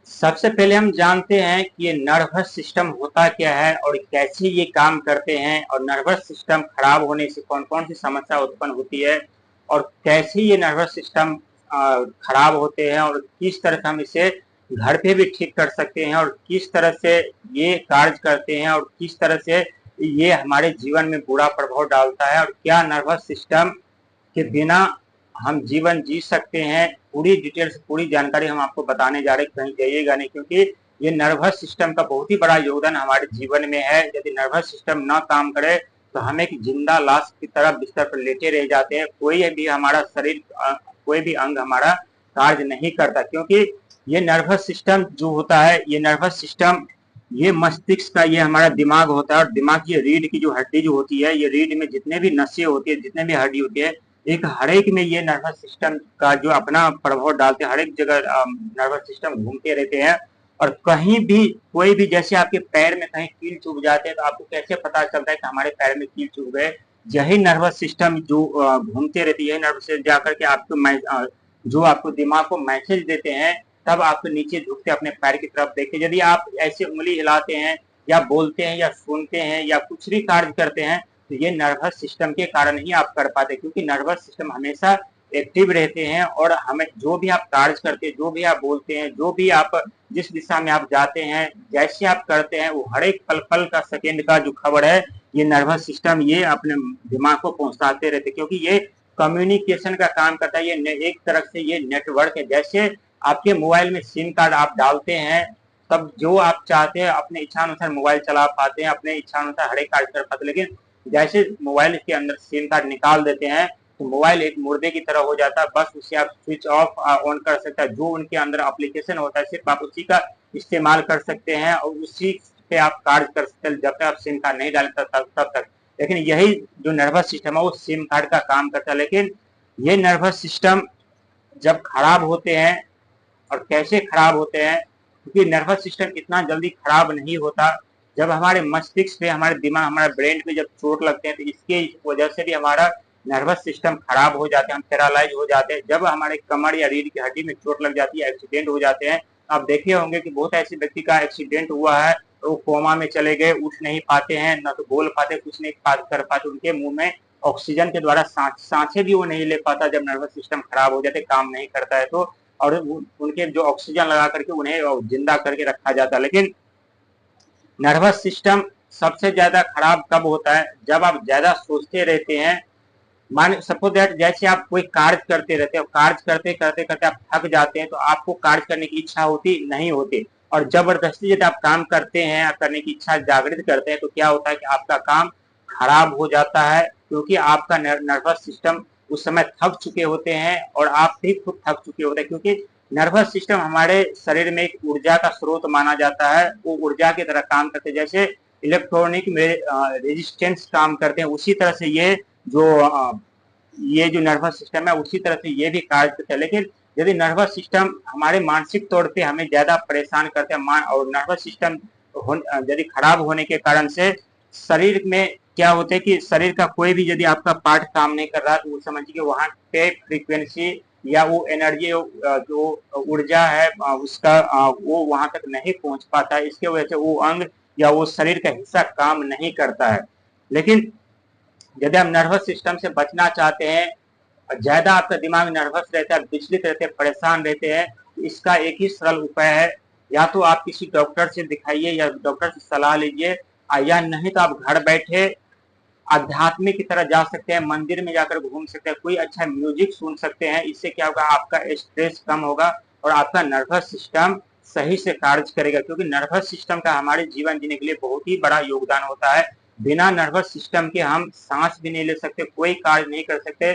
सबसे पहले हम जानते हैं कि ये नर्वस सिस्टम होता क्या है और कैसे ये काम करते हैं और नर्वस सिस्टम खराब होने से कौन-कौन सी समस्या उत्पन्न होती है और कैसे ये नर्वस सिस्टम खराब होते हैं और किस तरह से हम इसे घर पे भी ठीक कर सकते हैं और किस तरह से ये कार्य करते हैं और किस तरह से ये हमारे जीवन में बुरा प्रभाव डालता है और क्या नर्वस सिस्टम के बिना हम जीवन जी सकते हैं। पूरी डिटेल से पूरी जानकारी हम आपको बताने जा रहे हैं, कहीं जाइएगा नहीं, क्योंकि ये नर्वस सिस्टम का बहुत ही बड़ा योगदान हमारे जीवन में है। यदि नर्वस सिस्टम ना काम करे तो हम एक जिंदा लाश की तरह बिस्तर पर लेटे रह जाते हैं, कोई भी हमारा शरीर कोई भी अंग हमारा कार्य नहीं करता, क्योंकि ये नर्वस सिस्टम जो होता है, ये नर्वस सिस्टम ये मस्तिष्क का ये हमारा दिमाग होता है और दिमाग की रीढ़ की जो हड्डी जो होती है, ये रीढ़ में जितने भी नसें होती है, जितने भी हड्डी होती है, एक हर एक में ये नर्वस सिस्टम का जो अपना प्रभाव डालते हैं, हर एक जगह नर्वस सिस्टम घूमते रहते हैं। और कहीं भी कोई भी, जैसे आपके पैर में कहीं कील चुभ जाते हैं तो आपको कैसे पता चलता है कि हमारे पैर में कील चुभ गए? यही नर्वस सिस्टम जो घूमते रहती है, नर्वस सिस्टम जाकर के आपको जो आपको दिमाग को मैसेज देते हैं, तब आपको नीचे झुकते अपने पैर की तरफ देखते। यदि आप ऐसे उंगली हिलाते हैं या बोलते हैं या सुनते हैं या कुछ भी कार्य करते हैं तो ये नर्वस सिस्टम के कारण ही आप कर पाते, क्योंकि नर्वस सिस्टम हमेशा एक्टिव रहते हैं और हमें जो भी आप कार्य करते हैं, जो भी आप बोलते हैं, जो भी आप जिस दिशा में आप जाते हैं, जैसे आप करते हैं, वो हर एक पल पल का सेकेंड का जो खबर है ये नर्वस सिस्टम ये अपने दिमाग को पहुंचाते रहते, क्योंकि ये कम्युनिकेशन का काम करता है। ये एक तरह से ये नेटवर्क है। जैसे आपके मोबाइल में सिम कार्ड आप डालते हैं, तब जो आप चाहते हैं अपने इच्छानुसार मोबाइल चला पाते हैं, अपने इच्छानुसार हर एक कार्य कर पाते हैं। लेकिन जैसे मोबाइल के अंदर सिम कार्ड निकाल देते हैं तो मोबाइल एक मुर्दे की तरह हो जाता है। बस उसे आप स्विच ऑफ ऑन कर सकते हैं, जो उनके अंदर एप्लीकेशन होता है सिर्फ आप उसी का इस्तेमाल कर सकते हैं और उसी पे आप कार्य कर सकते हैं जब तक आप सिम कार्ड नहीं डालें तब तक। लेकिन यही जो नर्वस सिस्टम है वो सिम कार्ड का काम करता है। लेकिन ये नर्वस सिस्टम जब खराब होते हैं और कैसे खराब होते हैं, क्योंकि नर्वस सिस्टम इतना जल्दी खराब नहीं होता। जब हमारे मस्तिष्क पे, हमारे दिमाग, हमारे ब्रेन पे जब चोट लगते हैं तो इसके वजह से भी हमारा नर्वस सिस्टम खराब हो जाते हैं, हम पैरालाइज हो जाते हैं। जब हमारे कमर या रीढ़ की हड्डी में चोट लग जाती है, एक्सीडेंट हो जाते हैं, आप देखे होंगे कि बहुत ऐसे व्यक्ति का एक्सीडेंट हुआ है, वो कोमा में चले गए, उठ नहीं पाते हैं, न तो बोल पाते, कुछ नहीं कर पाते, उनके मुंह में ऑक्सीजन के द्वारा सांसें भी वो नहीं ले पाता जब नर्वस सिस्टम खराब हो जाते, काम नहीं करता है तो। और उनके जो ऑक्सीजन लगा करके उन्हें जिंदा करके रखा जाता है। लेकिन नर्वस सिस्टम सबसे ज्यादा खराब कब होता है? जब आप ज्यादा सोचते रहते हैं। मान सपोज दैट, जैसे आप कोई कार्य करते रहते हो, कार्य करते करते करते आप थक जाते हैं तो आपको कार्य करने की इच्छा होती नहीं होती, और जबरदस्ती यदि आप काम करते हैं, करने की इच्छा जागृत करते हैं तो क्या होता है कि आपका काम खराब हो जाता है, क्योंकि आपका नर्वस सिस्टम उस समय थक चुके होते हैं और आप भी खुद थक चुके होते हैं। क्योंकि नर्वस सिस्टम हमारे शरीर में एक ऊर्जा का स्रोत माना जाता है, वो ऊर्जा की तरह काम करते हैं। जैसे इलेक्ट्रॉनिक में रेजिस्टेंस काम करते हैं, उसी तरह से ये जो नर्वस सिस्टम है उसी तरह से ये भी कार्य करता है। लेकिन यदि नर्वस सिस्टम हमारे मानसिक तौर पे हमें ज्यादा परेशान करते हैं और नर्वस सिस्टम यदि खराब होने के कारण से शरीर में क्या होता है कि शरीर का कोई भी यदि आपका पार्ट काम नहीं कर रहा तो वो समझिए वहां पे फ्रीक्वेंसी या वो एनर्जी जो ऊर्जा है उसका वो वहां तक नहीं पहुंच पाता है। इसके वजह से वो अंग या वो शरीर का हिस्सा काम नहीं करता है। लेकिन यदि हम नर्वस सिस्टम से बचना चाहते हैं और ज्यादा आपका दिमाग नर्वस रहता है, विचलित रहते हैं, परेशान रहते हैं, तो इसका एक ही सरल उपाय है, या तो आप किसी डॉक्टर से दिखाइए या डॉक्टर से सलाह लीजिए, या नहीं तो आप घर बैठे अध्यात्म की तरह जा सकते हैं, मंदिर में जाकर घूम सकते हैं, कोई अच्छा म्यूजिक सुन सकते हैं। इससे क्या होगा, आपका स्ट्रेस कम होगा और आपका नर्वस सिस्टम सही से कार्य करेगा, क्योंकि नर्वस सिस्टम का हमारे जीवन जीने के लिए बहुत ही बड़ा योगदान होता है। बिना नर्वस सिस्टम के हम सांस भी नहीं ले सकते, कोई कार्य नहीं कर सकते।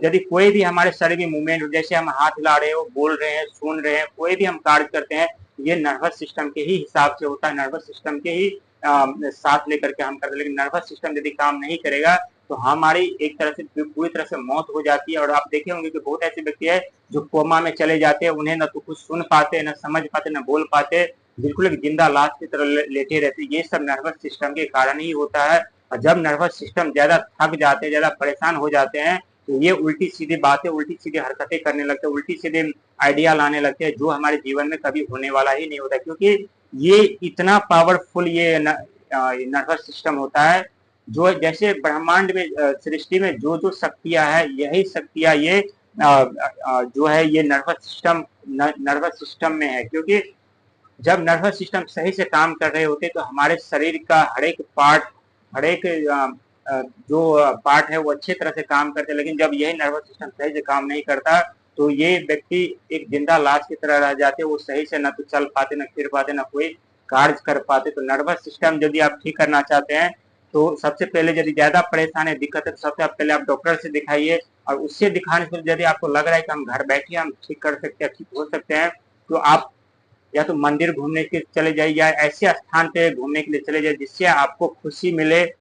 यदि कोई भी हमारे शरीर में मूवमेंट हो, जैसे हम हाथ हिला रहे हो, बोल रहे हैं, सुन रहे हैं, कोई भी हम कार्य करते हैं, ये नर्वस सिस्टम के ही हिसाब से होता है, नर्वस सिस्टम के ही साथ लेकर के हम करते हैं। लेकिन नर्वस सिस्टम यदि काम नहीं करेगा तो हमारी एक तरह से पूरी तरह से मौत हो जाती है। और आप देखे होंगे कि बहुत ऐसे व्यक्ति है जो कोमा में चले जाते हैं, उन्हें न तो कुछ सुन पाते, न समझ पाते, न बोल पाते, बिल्कुल एक जिंदा लाश की तरह लेटे रहते। ये सब नर्वस सिस्टम के कारण ही होता है। और जब नर्वस सिस्टम ज्यादा थक जाते हैं, ज्यादा परेशान हो जाते हैं, तो ये उल्टी सीधी बातें, उल्टी सीधी हरकतें करने लगते हैं, उल्टी सीधे आइडिया लाने लगते हैं, जो हमारे जीवन में कभी होने वाला ही नहीं होता, क्योंकि ये इतना पावरफुल ये नर्वस सिस्टम होता है, जो जैसे ब्रह्मांड में सृष्टि में जो जो शक्तियां है, यही शक्तियां ये जो है ये नर्वस सिस्टम में है। क्योंकि जब नर्वस सिस्टम सही से काम कर रहे होते तो हमारे शरीर का हर एक पार्ट, हर एक जो पार्ट है वो अच्छे तरह से काम करते हैं। लेकिन जब यही नर्वस सिस्टम सही से काम नहीं करता तो ये व्यक्ति एक जिंदा लाश की तरह रह जाते, वो सही से न तो चल पाते, न फिर पाते, न कोई कार्य कर पाते। तो नर्वस सिस्टम यदि आप ठीक करना चाहते हैं तो सबसे पहले यदि ज्यादा परेशान है, दिक्कत है, तो सबसे पहले आप डॉक्टर से दिखाइए, और उससे दिखाने से यदि आपको लग रहा है कि हम घर बैठे हम ठीक कर सकते हैं, ठीक हो सकते हैं, तो आप या तो मंदिर घूमने के चले जाइए या ऐसे स्थान पे घूमने के लिए चले जाइए जिससे आपको खुशी मिले,